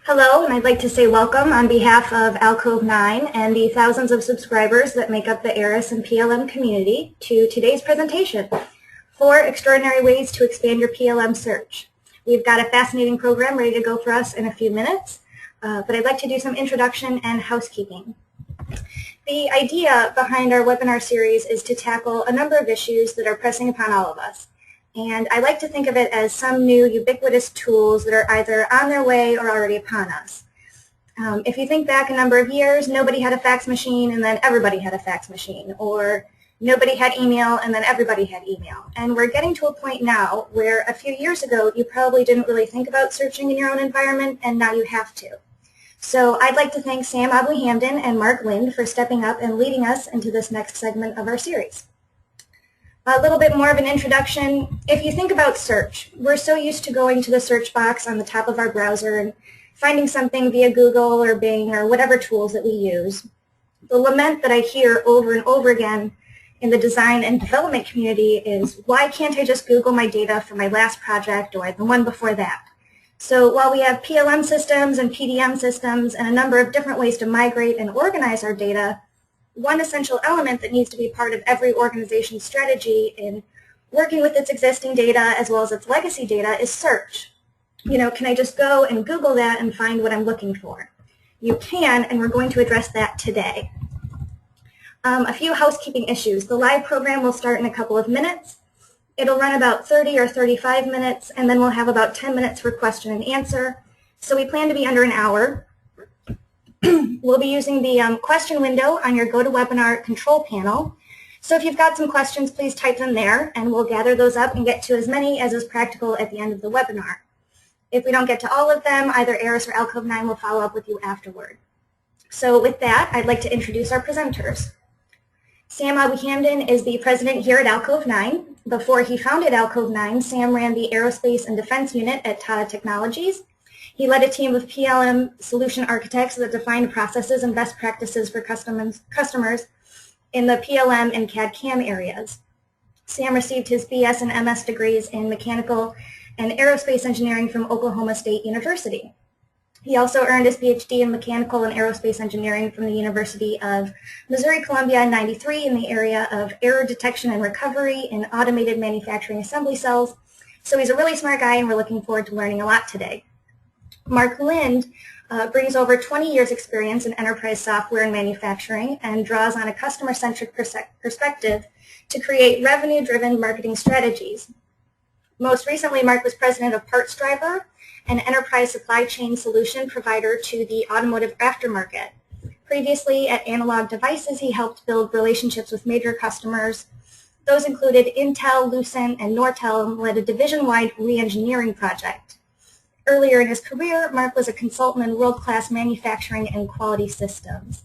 Hello, and I'd like to say welcome on behalf of Alcove 9 and the thousands of subscribers that make up the ARAS and PLM community to today's presentation, 4 Extraordinary Ways to Expand Your PLM Search. We've got a fascinating program ready to go for us in a few minutes, but I'd like to do some introduction and housekeeping. The idea behind our webinar series is to tackle a number of issues that are pressing upon all of us. And I like to think of it as some new ubiquitous tools that are either on their way or already upon us. If you think back a number of years, nobody had a fax machine and then everybody had a fax machine, or nobody had email and then everybody had email. And we're getting to a point now where a few years ago you probably didn't really think about searching in your own environment, and now you have to. So I'd like to thank Sam Abu-Hamdan and Marc Lind for stepping up and leading us into this next segment of our series. A little bit more of an introduction. If you think about search, we're so used to going to the search box on the top of our browser and finding something via Google or Bing or whatever tools that we use. The lament that I hear over and over again in the design and development community is, why can't I just Google my data for my last project or the one before that? So while we have PLM systems and PDM systems and a number of different ways to migrate and organize our data, one essential element that needs to be part of every organization's strategy in working with its existing data as well as its legacy data is search. You know, can I just go and Google that and find what I'm looking for? You can, and we're going to address that today. A few housekeeping issues. The live program will start in a couple of minutes. It'll run about 30 or 35 minutes, and then we'll have about 10 minutes for question and answer. So we plan to be under an hour. We'll be using the question window on your GoToWebinar control panel. So if you've got some questions, please type them there, and we'll gather those up and get to as many as is practical at the end of the webinar. If we don't get to all of them, either ARAS or Alcove 9 will follow up with you afterward. So with that, I'd like to introduce our presenters. Sam Abu-Hamdan is the president here at Alcove 9. Before he founded Alcove 9, Sam ran the Aerospace and Defense Unit at Tata Technologies. He led a team of PLM solution architects that defined processes and best practices for customers in the PLM and CAD/CAM areas. Sam received his BS and MS degrees in mechanical and aerospace engineering from Oklahoma State University. He also earned his PhD in mechanical and aerospace engineering from the University of Missouri-Columbia in '93 in the area of error detection and recovery in automated manufacturing assembly cells. So he's a really smart guy, and we're looking forward to learning a lot today. Marc Lind brings over 20 years experience in enterprise software and manufacturing and draws on a customer-centric perspective to create revenue-driven marketing strategies. Most recently, Marc was president of PartsDriver, an enterprise supply chain solution provider to the automotive aftermarket. Previously at Analog Devices, he helped build relationships with major customers. Those included Intel, Lucent, and Nortel, and led a division-wide re-engineering project. Earlier in his career, Marc was a consultant in world-class manufacturing and quality systems.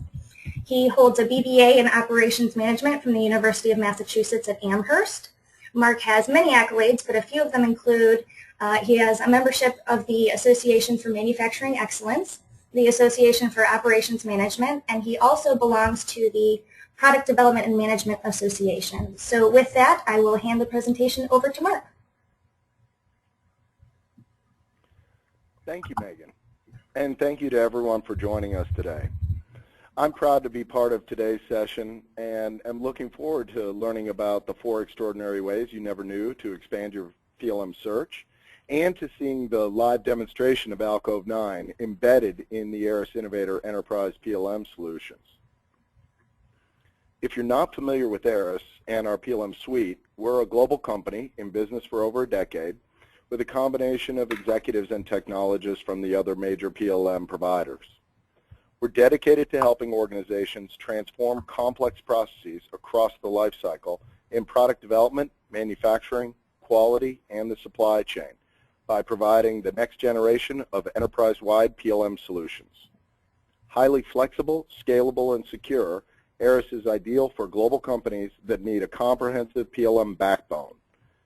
He holds a BBA in operations management from the University of Massachusetts at Amherst. Marc has many accolades, but a few of them include he has a membership of the Association for Manufacturing Excellence, the Association for Operations Management, and he also belongs to the Product Development and Management Association. So with that, I will hand the presentation over to Marc. Thank you, Megan, and thank you to everyone for joining us today. I'm proud to be part of today's session and am looking forward to learning about the 4 extraordinary ways you never knew to expand your PLM search, and to seeing the live demonstration of Alcove 9 embedded in the ARAS Innovator Enterprise PLM solutions. If you're not familiar with ARAS and our PLM suite, we're a global company in business for over a decade, with a combination of executives and technologists from the other major PLM providers. We're dedicated to helping organizations transform complex processes across the life cycle in product development, manufacturing, quality, and the supply chain by providing the next generation of enterprise-wide PLM solutions. Highly flexible, scalable, and secure, ARAS is ideal for global companies that need a comprehensive PLM backbone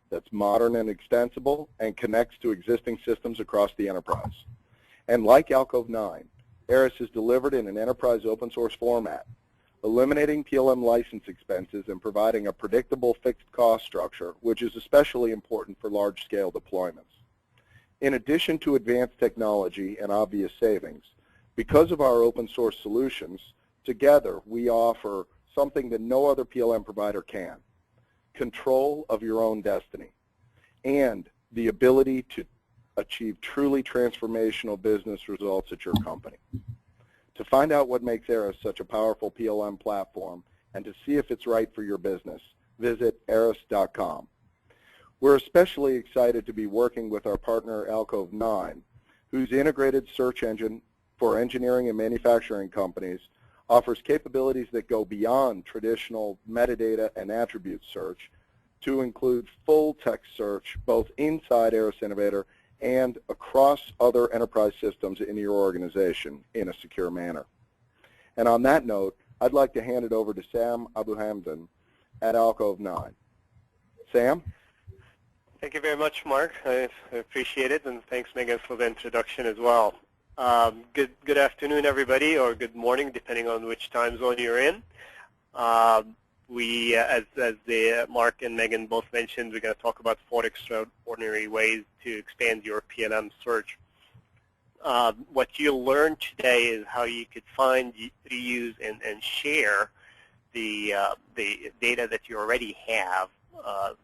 that's modern and extensible and connects to existing systems across the enterprise. And like Alcove 9, ARAS is delivered in an enterprise open source format, eliminating PLM license expenses and providing a predictable fixed cost structure, which is especially important for large-scale deployments. In addition to advanced technology and obvious savings, because of our open source solutions, together we offer something that no other PLM provider can: control of your own destiny and the ability to achieve truly transformational business results at your company. To find out what makes ARAS such a powerful PLM platform and to see if it's right for your business, visit aras.com. We're especially excited to be working with our partner Alcove 9, whose integrated search engine for engineering and manufacturing companies offers capabilities that go beyond traditional metadata and attribute search to include full text search both inside ARAS Innovator and across other enterprise systems in your organization in a secure manner. And on that note, I'd like to hand it over to Sam Abu-Hamdan at Alcove 9. Sam? Thank you very much, Mark. I appreciate it, and thanks, Megan, for the introduction as well. Good afternoon, everybody, or good morning, depending on which time zone you're in. As Mark and Megan both mentioned, we're going to talk about 4 extraordinary ways to expand your PLM search. What you'll learn today is how you could find, reuse, and share the data that you already have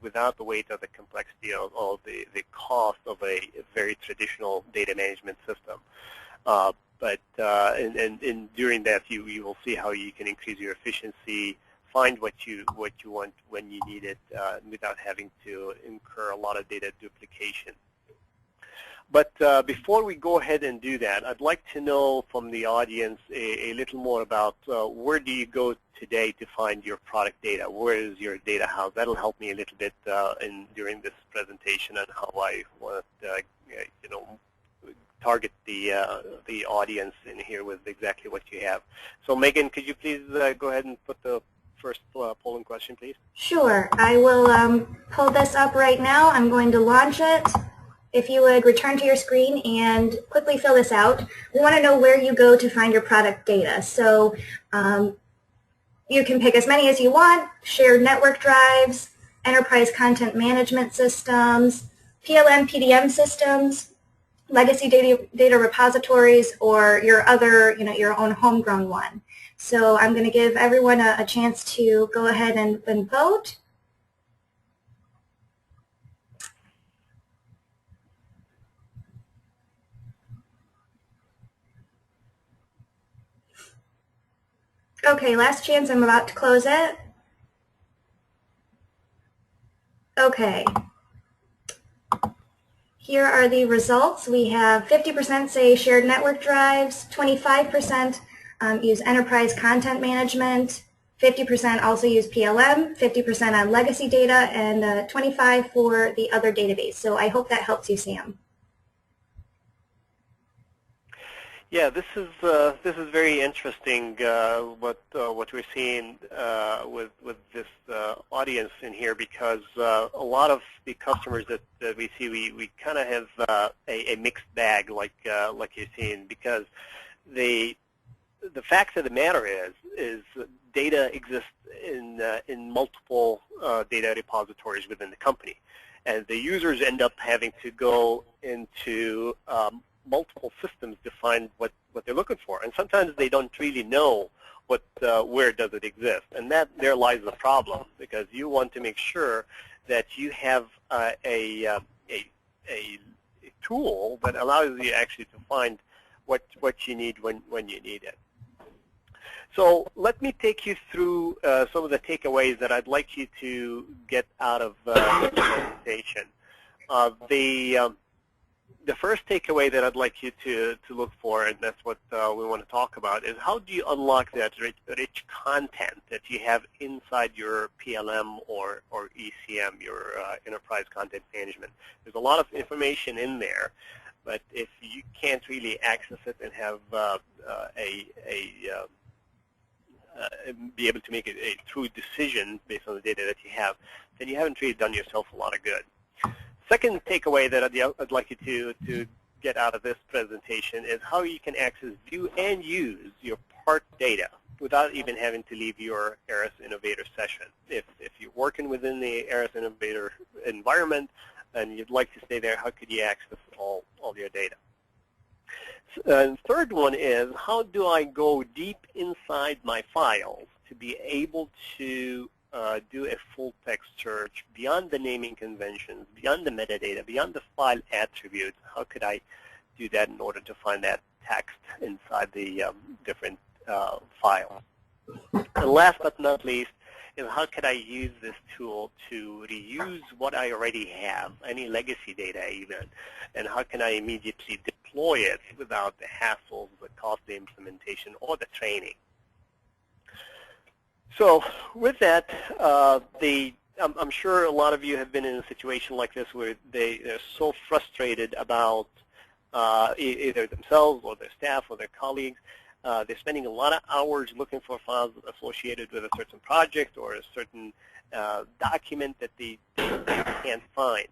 without the weight of the complexity of the cost of a very traditional data management system. During that, you will see how you can increase your efficiency, find what you want when you need it without having to incur a lot of data duplication. But before we go ahead and do that, I'd like to know from the audience a little more about where do you go today to find your product data? Where is your data house? That'll help me a little bit during this presentation on how I want to, target the audience in here with exactly what you have. So Megan, could you please go ahead and put the first polling question, please? Sure. I will pull this up right now. I'm going to launch it. If you would return to your screen and quickly fill this out. We want to know where you go to find your product data. So you can pick as many as you want: shared network drives, enterprise content management systems, PLM, PDM systems, legacy data repositories, or your other, your own homegrown one. So I'm going to give everyone a chance to go ahead and vote. Okay, last chance. I'm about to close it. Okay. Here are the results. We have 50% say shared network drives, 25% use enterprise content management, 50% also use PLM, 50% on legacy data, and 25% for the other database. So I hope that helps you, Sam. Yeah, this is very interesting. What we're seeing with this audience in here, because a lot of the customers that we see, we kind of have a mixed bag, like you're seeing, because the fact of the matter is data exists in multiple data repositories within the company, and the users end up having to go into multiple systems to find what they're looking for, and sometimes they don't really know where does it exist, and there lies the problem, because you want to make sure that you have a tool that allows you actually to find what you need when you need it. So let me take you through some of the takeaways that I'd like you to get out of this presentation. The first takeaway that I'd like you to look for, and that's what we want to talk about, is how do you unlock that rich content that you have inside your PLM or ECM, your Enterprise Content Management. There's a lot of information in there, but if you can't really access it and have be able to make a true decision based on the data that you have, then you haven't really done yourself a lot of good. Second takeaway that I'd like you to get out of this presentation is how you can access, view, and use your part data without even having to leave your ARAS Innovator session. If you're working within the ARAS Innovator environment, and you'd like to stay there, how could you access all your data? And third one is, how do I go deep inside my files to be able to do a full text search beyond the naming conventions, beyond the metadata, beyond the file attributes? How could I do that in order to find that text inside the different files? And last but not least is, how could I use this tool to reuse what I already have, any legacy data even, and how can I immediately deploy it without the hassles, the costly implementation, or the training? So with that, I'm sure a lot of you have been in a situation like this where they're so frustrated about either themselves or their staff or their colleagues. They're spending a lot of hours looking for files associated with a certain project or a certain document that they can't find.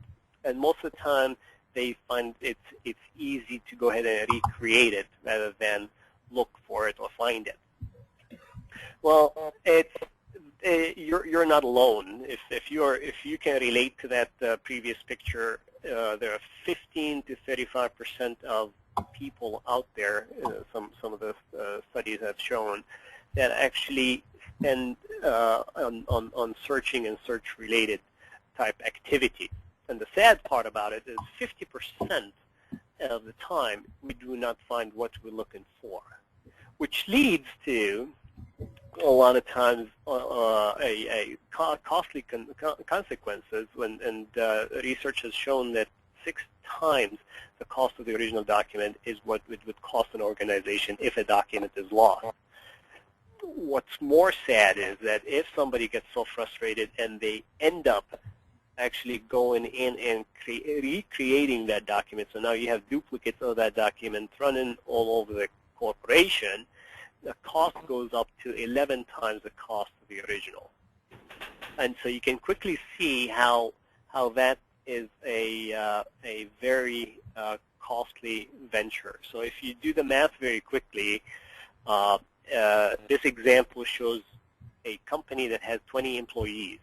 And most of the time, they find it's easy to go ahead and recreate it rather than look for it or find it. Well, you're not alone. If you can relate to that previous picture, there are 15 to 35% of people out there. Some of the studies have shown that actually spend on searching and search-related type activity. And the sad part about it is 50% of the time we do not find what we're looking for, which leads to a lot of times costly consequences. And research has shown that 6 times the cost of the original document is what it would cost an organization if a document is lost. What's more sad is that if somebody gets so frustrated and they end up actually going in and recreating that document, so now you have duplicates of that document running all over the corporation, the cost goes up to 11 times the cost of the original. And so you can quickly see how that is a very costly venture. So if you do the math very quickly, this example shows a company that has 20 employees.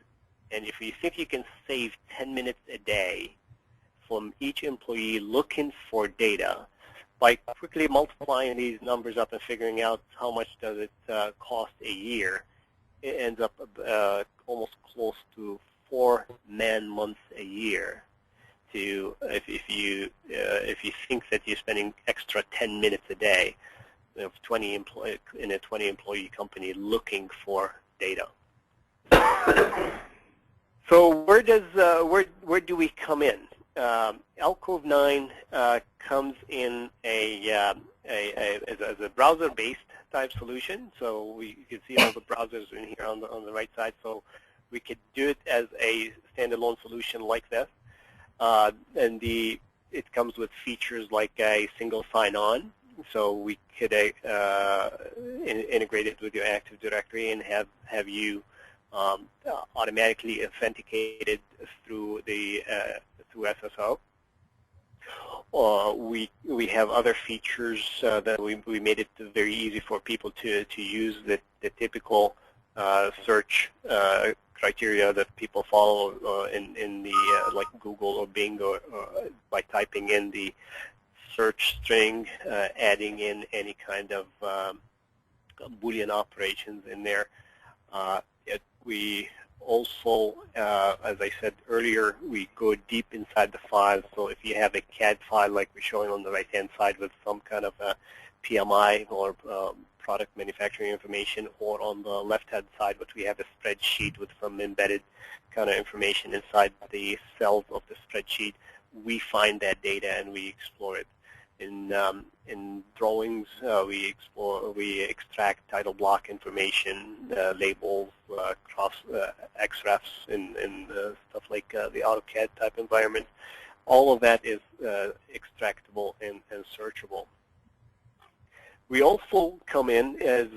And if you think you can save 10 minutes a day from each employee looking for data, by quickly multiplying these numbers up and figuring out how much does it cost a year, it ends up almost close to 4 man-months a year. If you think that you're spending extra 10 minutes a day of 20 employee in a 20-employee company looking for data. So where do we come in? Alcove 9 comes in as a browser-based type solution. So you can see all the browsers in here on the right side. So we could do it as a standalone solution like this. And it comes with features like a single sign-on. So we could integrate it with your Active Directory and have you automatically authenticated through through SSO. We have other features that we made it very easy for people to use the typical search criteria that people follow in the like Google or Bing, or by typing in the search string, adding in any kind of Boolean operations in there. We also, as I said earlier, we go deep inside the file. So if you have a CAD file like we're showing on the right-hand side with some kind of a PMI or product manufacturing information, or on the left-hand side, what we have a spreadsheet with some embedded kind of information inside the cells of the spreadsheet, we find that data and we explore it. In drawings, we extract title block information, labels, XREFs, and stuff like the AutoCAD type environment. All of that is extractable and searchable. We also come in as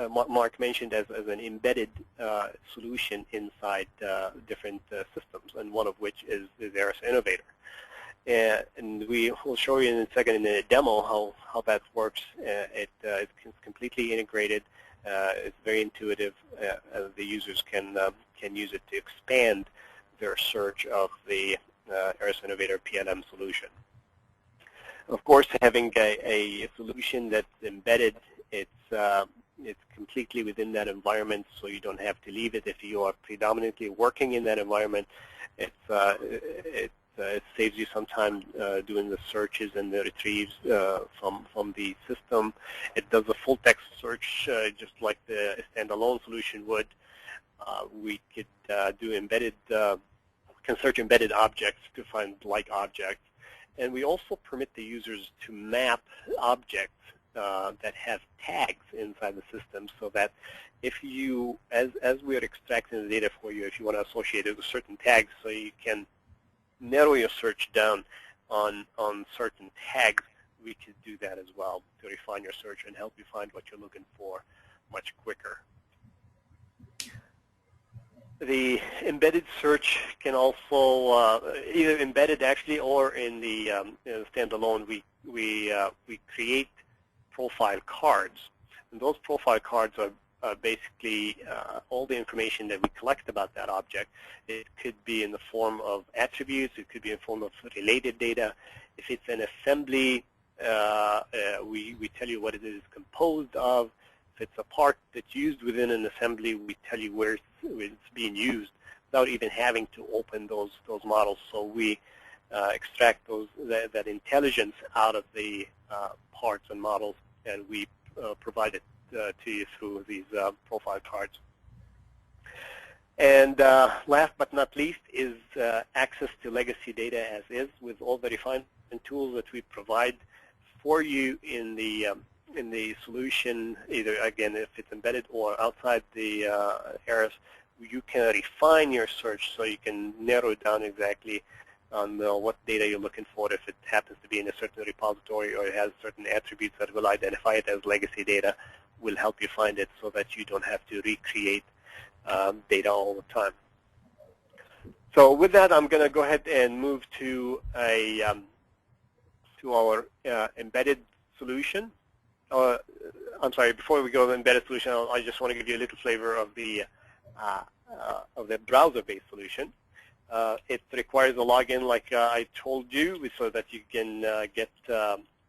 Mark mentioned as an embedded solution inside different systems, and one of which is ARAS Innovator. And we will show you in a second in a demo how that works. It's completely integrated. It's very intuitive. The users can use it to expand their search of the ARAS Innovator PLM solution. Of course, having a solution that's embedded, it's completely within that environment, so you don't have to leave it. If you are predominantly working in that environment, it saves you some time doing the searches and the retrieves from the system. It does a full text search just like the standalone solution would. We could do embedded, can search embedded objects to find like objects. And we also permit the users to map objects that have tags inside the system, so that if you, as we are extracting the data for you, if you want to associate it with certain tags, so you can narrow your search down on certain tags, we could do that as well to refine your search and help you find what you're looking for much quicker. The embedded search can also either embedded actually or in the standalone. We create profile cards, and those profile cards are basically all the information that we collect about that object. It could be in the form of attributes. It could be in the form of related data. If it's an assembly, we tell you what it is composed of. If it's a part that's used within an assembly, we tell you where it's being used without even having to open those models. So we extract that intelligence out of the parts and models, and we provide it to you through these profile cards. And last but not least is access to legacy data as is, with all the refinement tools that we provide for you in the solution, either, again, if it's embedded or outside the ARAS. You can refine your search so you can narrow it down exactly on what data you're looking for. If it happens to be in a certain repository or it has certain attributes that will identify it as legacy data, will help you find it so that you don't have to recreate data all the time. So with that, I'm going to go ahead and move to our embedded solution. I'm sorry, before we go to the embedded solution, I just want to give you a little flavor of the browser-based solution. It requires a login, like I told you, so that you can get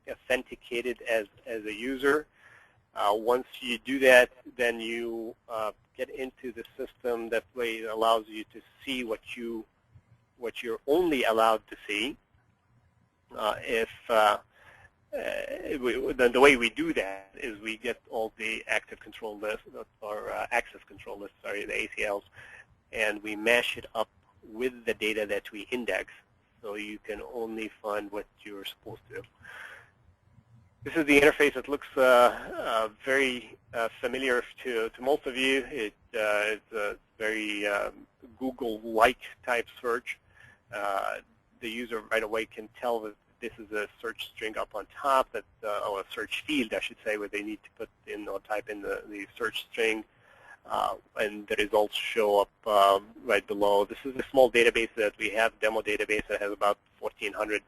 authenticated as a user. Once you do that, then you get into the system. That way it allows you to see what you're only allowed to see. The way we do that is we get all the active control lists, or access control lists, sorry, the ACLs, and we mash it up with the data that we index, so you can only find what you're supposed to. This is the interface. It looks very familiar to most of you. It's a very Google-like type search. The user right away can tell that this is a search string up on top, that or a search field, I should say, where they need to put in or type in the search string, and the results show up right below. This is a small database that we have, demo database that has about 1,400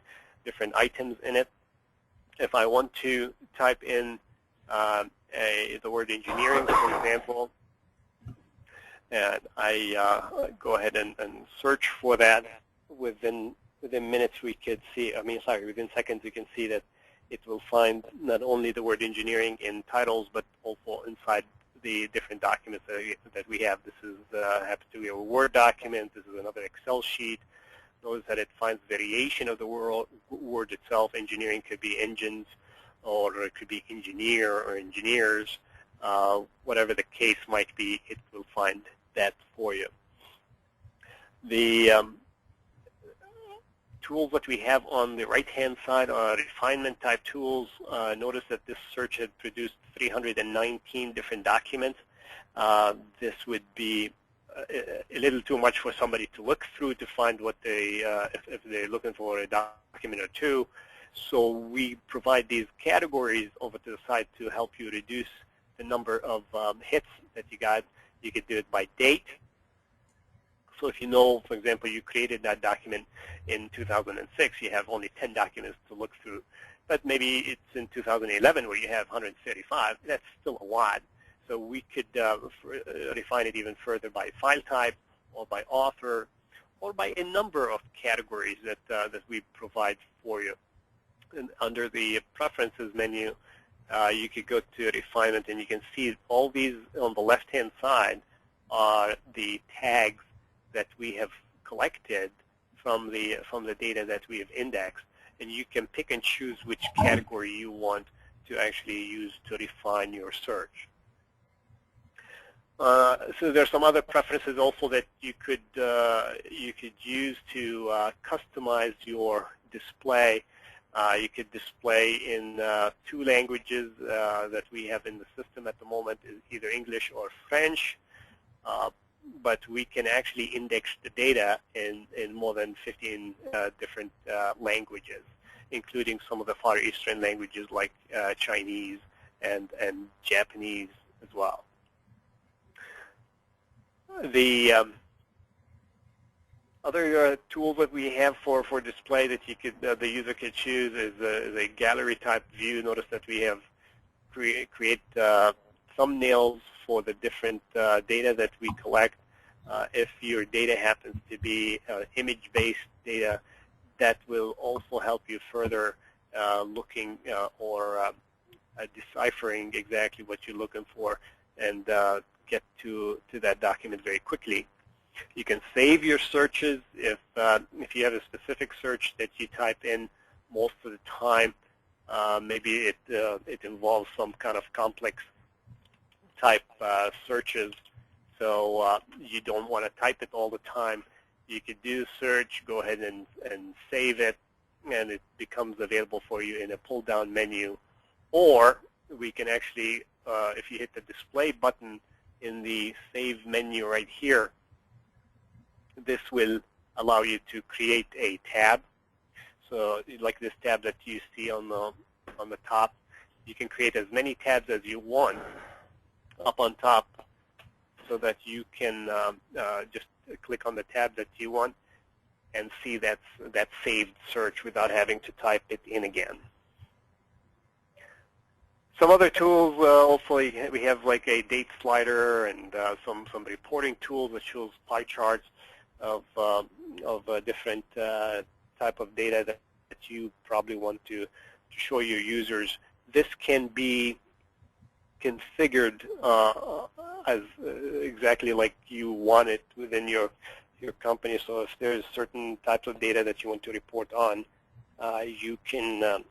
different items in it. If I want to type in the word engineering, for example, and I go ahead and search for that, within minutes we could see, within seconds we can see that it will find not only the word engineering in titles, but also inside the different documents that we have. This is happens to be a Word document. This is another Excel sheet. Notice that it finds variation of the word itself. Engineering could be engines, or it could be engineer or engineers. Whatever the case might be, it will find that for you. The tools that we have on the right-hand side are refinement type tools. Notice that this search had produced 319 different documents. This would be a little too much for somebody to look through to find what they, if they're looking for a document or two. So we provide these categories over to the side to help you reduce the number of hits that you got. You could do it by date. So if you know, for example, you created that document in 2006, you have only 10 documents to look through. But maybe it's in 2011 where you have 135. That's still a lot. So we could refine it even further by file type, or by author, or by a number of categories that we provide for you. And under the Preferences menu, you could go to Refinement, and you can see all these on the left-hand side are the tags that we have collected from the data that we have indexed, and you can pick and choose which category you want to actually use to refine your search. So there are some other preferences also that you could use to customize your display. You could display in 2 languages that we have in the system at the moment, is either English or French. But we can actually index the data in more than 15 different languages, including some of the Far Eastern languages like Chinese and Japanese as well. The other tools that we have for display that the user could choose is a gallery type view. Notice that we have create thumbnails for the different data that we collect. If your data happens to be image-based data, that will also help you further looking or deciphering exactly what you're looking for and get to that document very quickly. You can save your searches if you have a specific search that you type in most of the time. Maybe it involves some kind of complex type searches, so you don't want to type it all the time. You could do search, go ahead and save it, and it becomes available for you in a pull-down menu. Or we can actually, if you hit the display button in the save menu right here, this will allow you to create a tab. So like this tab that you see on the top, you can create as many tabs as you want up on top, so that you can just click on the tab that you want and see that saved search without having to type it in again. Some other tools also, we have like a date slider and some reporting tools that shows pie charts of different type of data that you probably want to show your users. This can be configured as exactly like you want it within your company. So if there's certain types of data that you want to report on, you can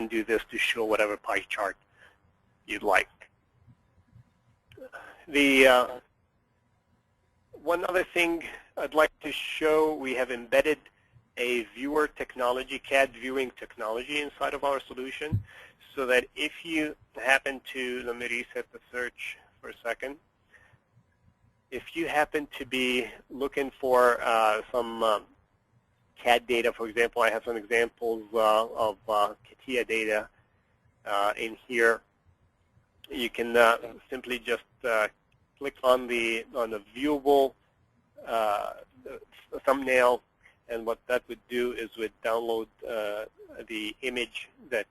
do this to show whatever pie chart you'd like. The one other thing I'd like to show, we have embedded a viewer technology, CAD viewing technology inside of our solution, so that if you happen to, let me reset the search for a second. If you happen to be looking for some CAD data, for example, I have some examples of CATIA data in here. You can simply just click on the viewable thumbnail, and what that would do is would download the image that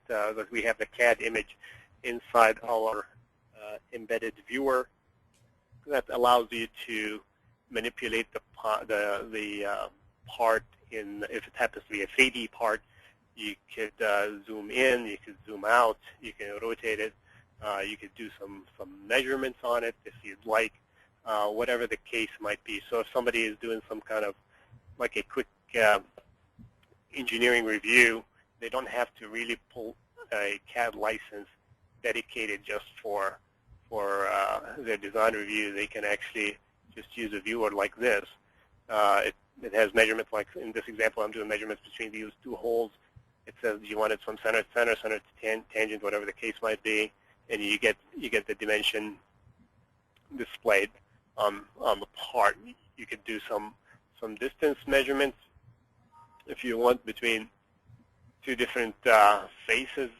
we have, the CAD image, inside our embedded viewer. That allows you to manipulate the part in, if it happens to be a 3D part, you could zoom in, you could zoom out, you can rotate it, you could do some measurements on it if you'd like, whatever the case might be. So if somebody is doing some kind of like a quick engineering review, they don't have to really pull a CAD license dedicated just for their design review. They can actually just use a viewer like this. It has measurements, like in this example, I'm doing measurements between these 2 holes. It says you want it from center to center, center to tangent, whatever the case might be, and you get the dimension displayed on the part. You could do some distance measurements if you want between 2 different faces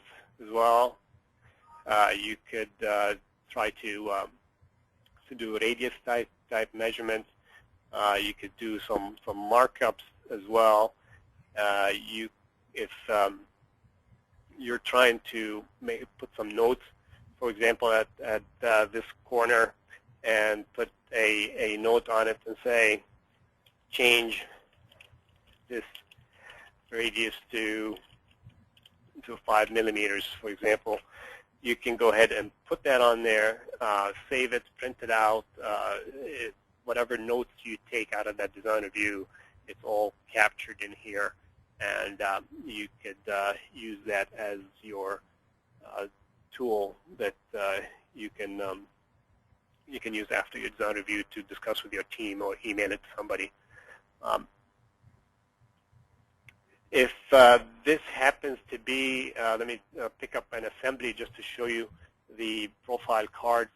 as well. You could try to do radius type measurements. You could do some markups as well. If you're trying to put some notes, for example, at this corner, and put a note on it and say, change this radius to 5 millimeters, for example, you can go ahead and put that on there, save it, print it out. Whatever notes you take out of that design review, it's all captured in here, and you could use that as your tool that you can use after your design review to discuss with your team or email it to somebody. If this happens to be, let me pick up an assembly just to show you the profile cards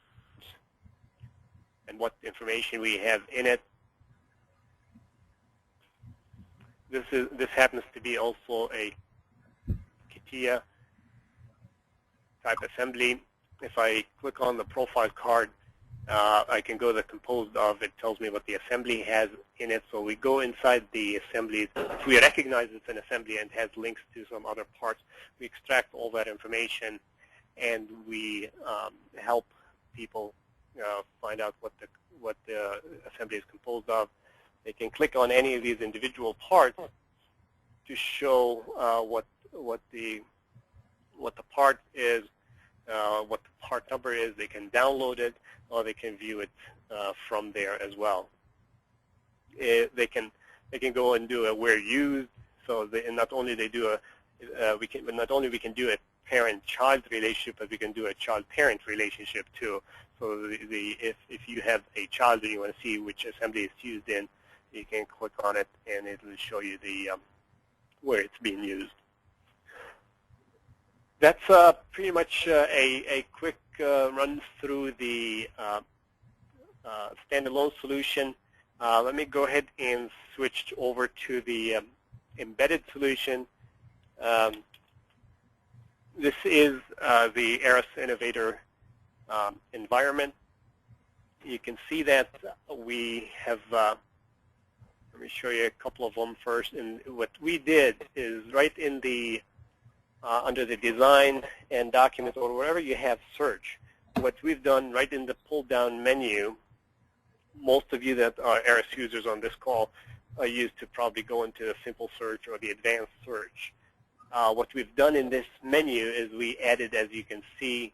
and what information we have in it. This happens to be also a CATIA type assembly. If I click on the profile card, I can go to the composed of. It tells me what the assembly has in it. So we go inside the assembly. If we recognize it's an assembly and has links to some other parts, we extract all that information, and we help people find out what the assembly is composed of. They can click on any of these individual parts to show what the part is, what the part number is. They can download it, or they can view it from there as well. They can go and do a where used. So not only we can do a parent-child relationship, but we can do a child-parent relationship too. So if you have a child and you want to see which assembly it's used in, you can click on it and it will show you where it's being used. That's pretty much a quick run through the standalone solution. Let me go ahead and switch over to the embedded solution. This is the ARAS Innovator environment. You can see that we have, let me show you a couple of them first. And what we did is right in the, under the design and document or wherever you have search, what we've done right in the pull-down menu, most of you that are ARAS users on this call are used to probably go into the simple search or the advanced search. What we've done in this menu is we added, as you can see,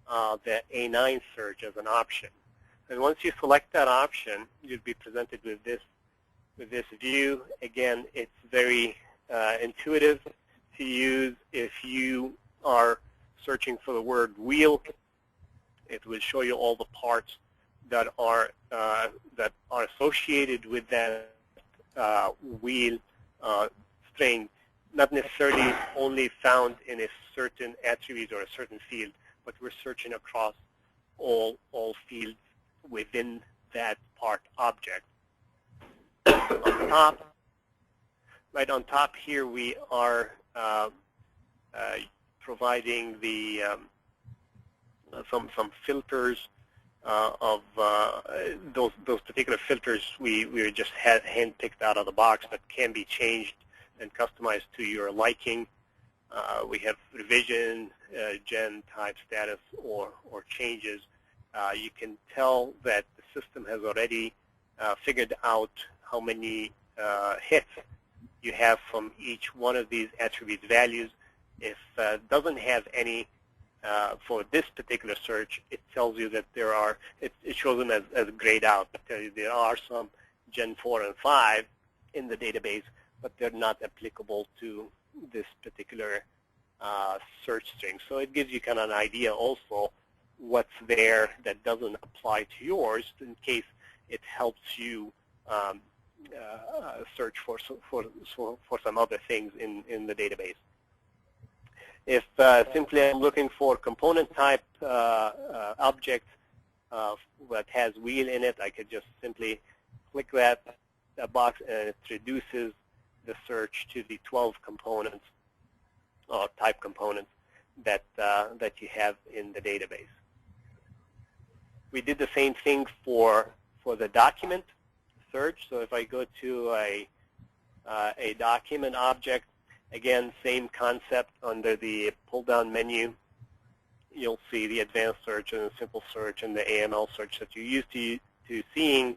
the A9 search as an option. And once you select that option, you'll be presented with this view. Again, it's very intuitive to use. If you are searching for the word wheel, it will show you all the parts that are associated with that wheel string, not necessarily only found in a certain attribute or a certain field, but we're searching across all fields within that part object. On top, right on top here, we are providing the some filters of those particular filters we just had hand-picked out of the box, but can be changed and customized to your liking. We have revision, gen, type, status, or changes. You can tell that the system has already figured out how many hits you have from each one of these attribute values. If it doesn't have any for this particular search, it tells you that there are, it shows them as grayed out. It tells you there are some Gen 4 and 5 in the database, but they're not applicable to this particular search string. So it gives you kind of an idea also what's there that doesn't apply to yours, in case it helps you search for some other things in the database. If simply I'm looking for component type object that has wheel in it, I could just simply click that box and it reduces the search to the 12 components or type components that you have in the database. We did the same thing for the document search. So if I go to a document object, again, same concept. Under the pull-down menu, you'll see the advanced search and the simple search and the AML search that you're used to seeing.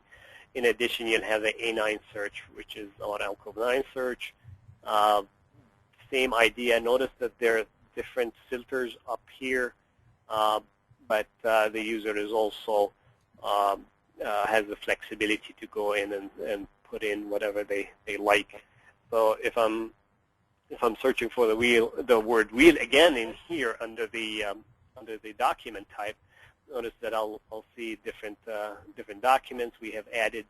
In addition, you'll have the A9 search, which is our Alcove 9 search. Same idea. Notice that there are different filters up here, but the user is also has the flexibility to go in and put in whatever they like. So if I'm searching for the word wheel again in here under the document type, notice that I'll see different documents we have added.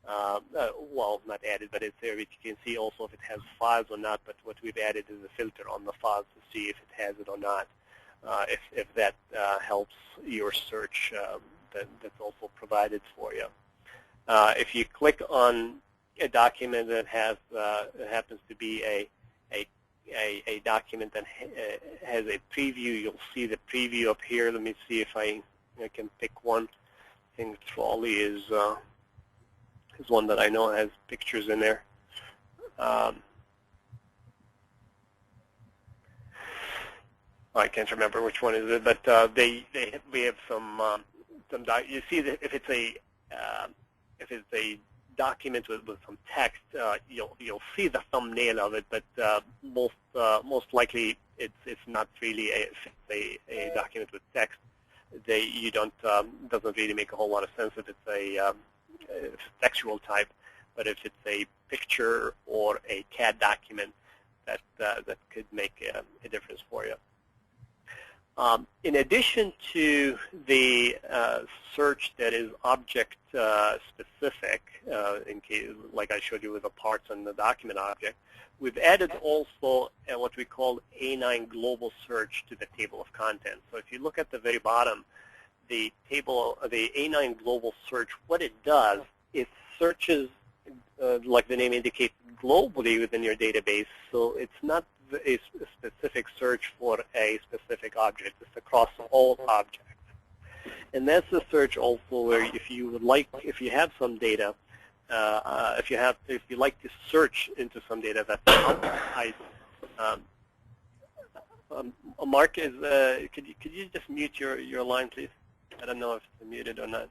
Well, not added, but it's there. You can see also if it has files or not. But what we've added is a filter on the files to see if it has it or not. If that helps your search, that's also provided for you. If you click on a document that has happens to be a document that has a preview, you'll see the preview up here. Let me see if I can pick one. I think trolley is one that I know has pictures in there. I can't remember which one is it, but we have some you see that if it's a document with some text, you'll see the thumbnail of it, but most likely it's not really a document with text. You don't doesn't really make a whole lot of sense if it's a textual type, but if it's a picture or a CAD document, that could make a difference for you. In addition to the search that is object specific, in case, like I showed you with the parts and the document object, we've added also what we call A9 global search to the table of contents. So if you look at the very bottom, the table, the A9 global search, what it does, it searches, like the name indicates, globally within your database. So it's not a specific search for a specific object. It's across all objects. And that's the search also where if you would like, if you have some data, if you like to search into some data that's outside. Mark, could you just mute your line, please? I don't know if it's muted or not.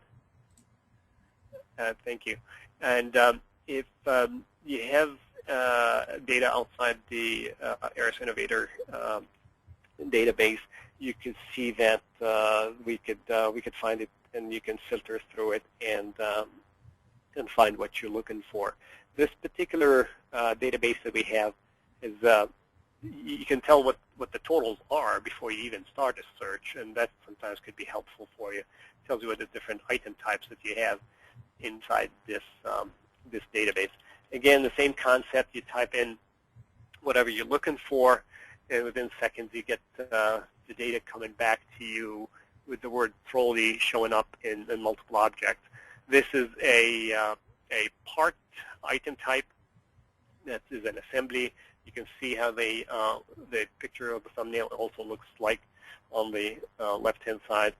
Thank you. And if you have data outside the ARAS Innovator database, you can see that we could find it, and you can filter through it and find what you're looking for. This particular database that we have is you can tell what the totals are before you even start a search, and that sometimes could be helpful for you. It tells you what the different item types that you have inside this this database. Again, the same concept. You type in whatever you're looking for, and within seconds you get the data coming back to you with the word trolley showing up in multiple objects. This is a part item type that is an assembly. You can see how the picture of the thumbnail also looks like on the left-hand side.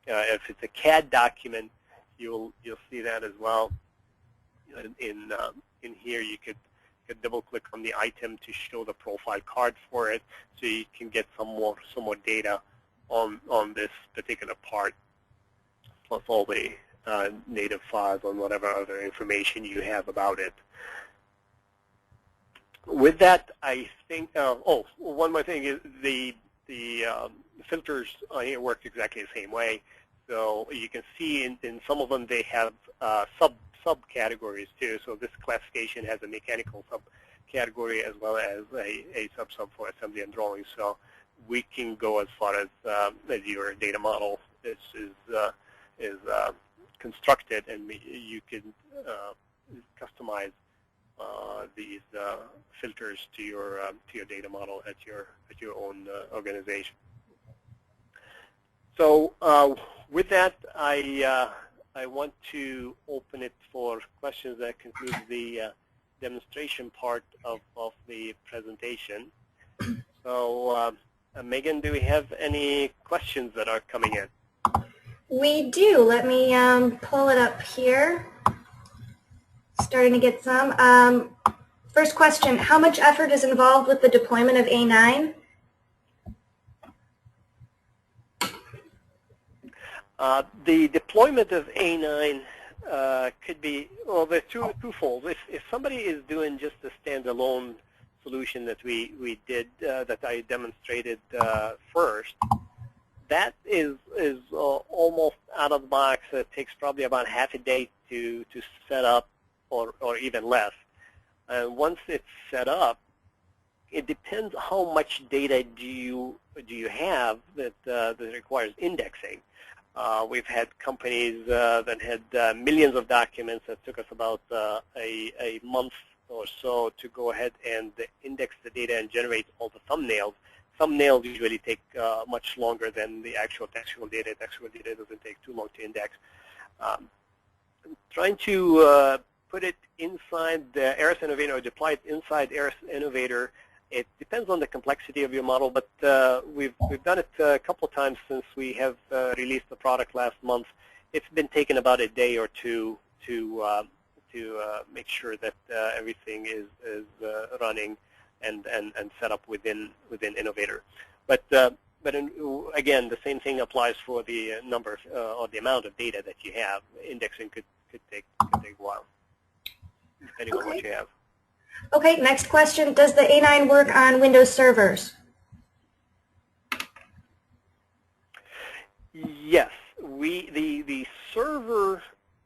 If it's a CAD document, you'll see that as well. In here, you could double-click on the item to show the profile card for it, so you can get some more data on this particular part, plus all the native files and whatever other information you have about it. With that, I think. Oh, one more thing is the filters on here work exactly the same way. So you can see in some of them they have subcategories too. So this classification has a mechanical subcategory as well as a sub for assembly and drawing. So we can go as far as your data model is constructed, and you can customize these filters to your data model at your own organization. So with that, I want to open it for questions. That concludes the demonstration part of the presentation. So Megan, do we have any questions that are coming in? We do. Let me pull it up here. Starting to get some. First question, how much effort is involved with the deployment of A9? The deployment of A9 could be, well, there's twofold. If somebody is doing just a standalone solution that we did, that I demonstrated first, that is almost out of the box. It takes probably about half a day to set up, or even less. And once it's set up, it depends how much data do you have that requires indexing. We've had companies that had millions of documents that took us about a month or so to go ahead and index the data and generate all the thumbnails. Thumbnails usually take much longer than the actual textual data. Textual data doesn't take too long to index. Trying to put it inside the ARAS Innovator or deploy it inside ARAS Innovator, it depends on the complexity of your model, but we've done it a couple of times since we have released the product last month. It's been taken about a day or two to make sure that everything is running and set up within Innovator. But again, the same thing applies for the number or the amount of data that you have. Indexing could take a while, depending on what you have. Okay, next question. Does the A9 work on Windows servers? Yes, the server,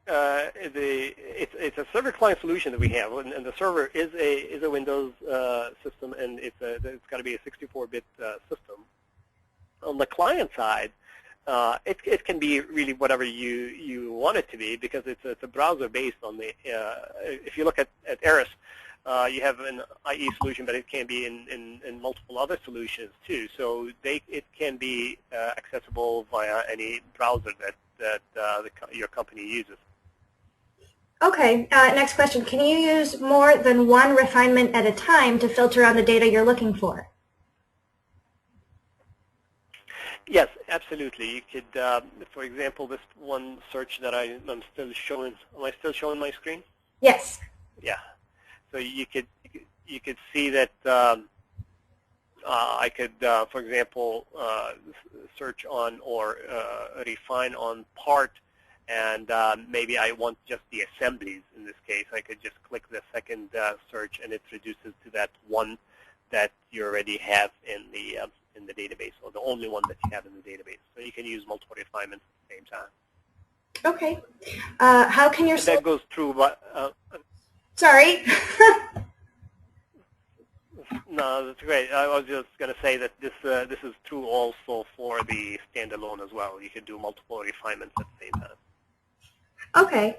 it's a server client solution that we have, and the server is a Windows system, and it's got to be a 64-bit system. On the client side, it can be really whatever you want it to be, because it's a browser based on the. If you look at ARAS, you have an IE solution, but it can be in multiple other solutions too. So it can be accessible via any browser that your company uses. Okay, next question. Can you use more than one refinement at a time to filter on the data you're looking for? Yes, absolutely. You could, for example, this one search that I'm still showing. Am I still showing my screen? Yes. Yeah. So you could see that I could, for example, search on or refine on part, and maybe I want just the assemblies. In this case, I could just click the second search, and it reduces to that one that you already have in the database, or the only one that you have in the database. So you can use multiple refinements at the same time. Okay. How can your that goes through? Sorry. No, that's great. I was just going to say that this is true also for the standalone as well. You can do multiple refinements at the same time. Okay.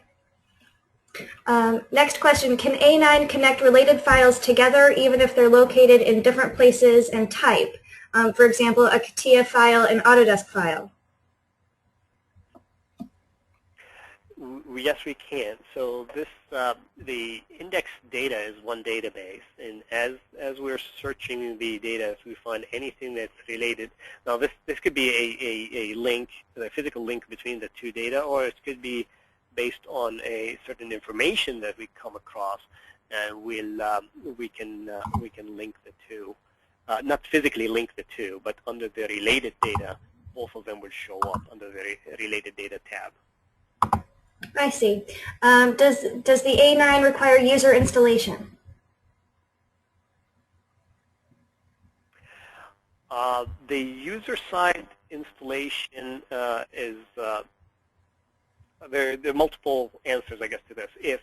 Next question. Can A9 connect related files together even if they're located in different places and type? For example, a CATIA file and Autodesk file. Yes, we can. So this the index data is one database, and as we're searching the data, if we find anything that's related, now this could be a link, a physical link between the two data, or it could be based on a certain information that we come across, and we can link the two, not physically link the two, but under the related data, both of them will show up under the related data tab. I see. Does the A9 require user installation? The user side installation is there are multiple answers, I guess, to this. If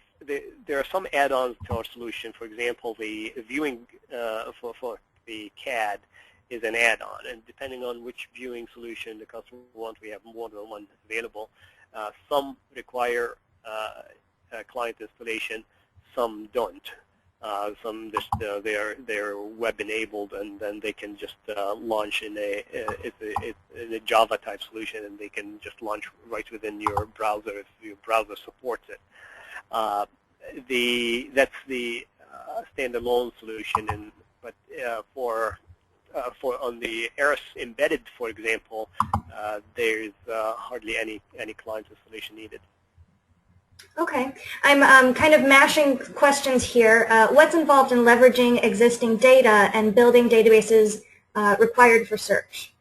there are some add-ons to our solution, for example, the viewing for the CAD is an add-on, and depending on which viewing solution the customer wants, we have more than one available. Some require client installation, some don't. Some just they're web enabled, and then they can just launch in a Java type solution, and they can just launch right within your browser if your browser supports it. That's the standalone solution, but for on the ARAS embedded, for example, there's hardly any client installation needed. Okay. I'm kind of mashing questions here. What's involved in leveraging existing data and building databases required for search?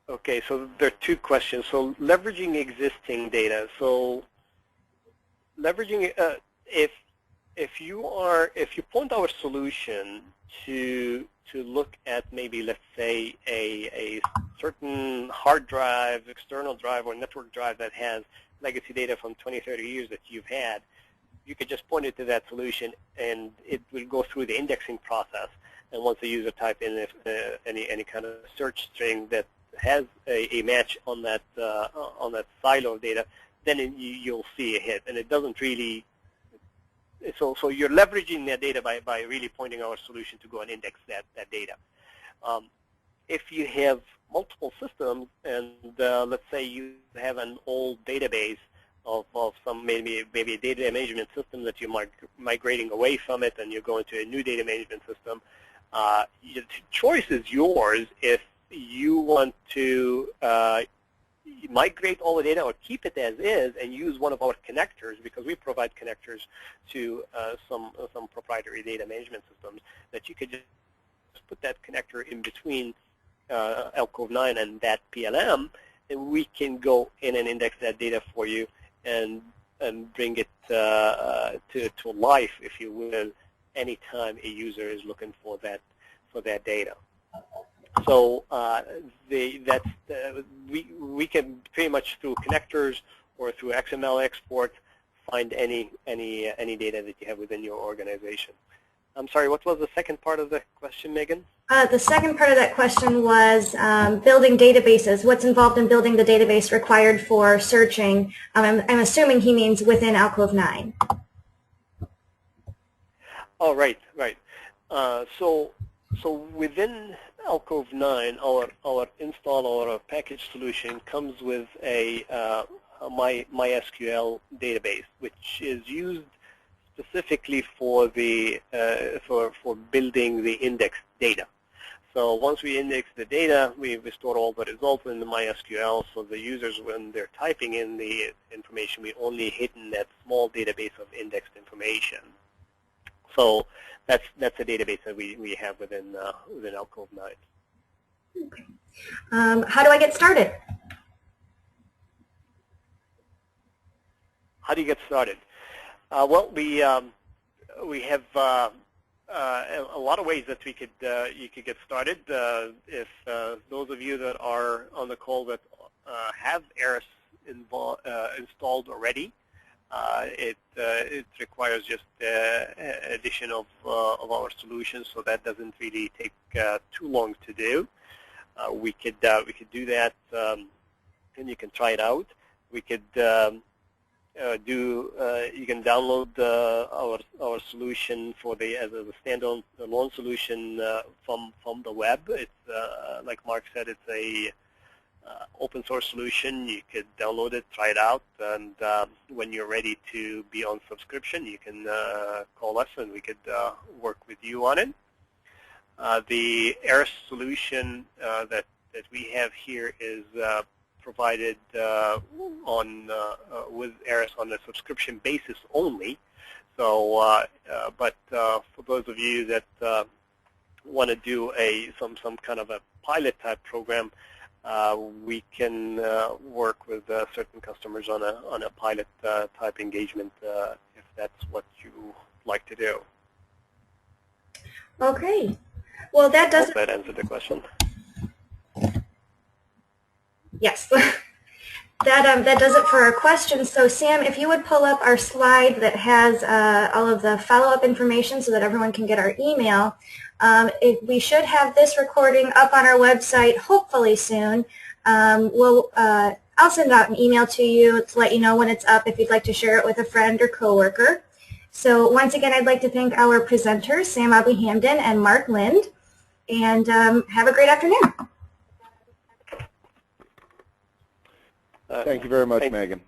Okay, so there are two questions. So leveraging existing data. So leveraging if you point our solution to look at maybe, let's say, a certain hard drive, external drive, or network drive that has legacy data from 20, 30 years that you've had, you could just point it to that solution and it will go through the indexing process. And once the user type in any kind of search string that has a match on that silo of data, then you'll see a hit. And it doesn't really. So you're leveraging that data by really pointing our solution to go and index that data. If you have multiple systems and let's say you have an old database of some maybe a data management system that you're migrating away from it and you're going to a new data management system, the choice is yours if you want to migrate all the data or keep it as is and use one of our connectors, because we provide connectors to some proprietary data management systems that you could just put that connector in between Alcove 9 and that PLM, and we can go in and index that data for you and bring it to life, if you will, anytime a user is looking for that data. So we can pretty much through connectors or through XML export find any data that you have within your organization. I'm sorry, what was the second part of the question, Megan? The second part of that question was building databases. What's involved in building the database required for searching? I'm assuming he means within Alcove 9. Oh, right. So within Alcove 9, our install or our package solution comes with a MySQL database, which is used specifically for the for building the index data. So once we index the data, we store all the results in the MySQL, so the users, when they're typing in the information, we only hit in that small database of indexed information. So that's a database that we have within Alcove 9. Okay. How do I get started? How do you get started? Well, we have a lot of ways that you could get started. If those of you that are on the call that have ARAS installed already, it requires just addition of our solutions, so that doesn't really take too long to do. We could do that, and you can try it out. We could you can download our solution as a standalone solution from the web. It's like Mark said, it's a open source solution. You could download it, try it out, and when you're ready to be on subscription, you can call us and we could work with you on it. The ARAS solution that we have here is provided with ARAS on a subscription basis only. So, but for those of you that want to do some kind of a pilot type program, we can work with certain customers on a pilot type engagement if that's what you like to do. Okay. Well, that does. I hope that answered the question. Yes. That does it for our questions. So Sam, if you would pull up our slide that has all of the follow-up information so that everyone can get our email. We should have this recording up on our website hopefully soon. I'll send out an email to you to let you know when it's up if you'd like to share it with a friend or coworker. So once again, I'd like to thank our presenters, Sam Abu-Hamdan and Marc Lind, and have a great afternoon. Thank you very much, Megan.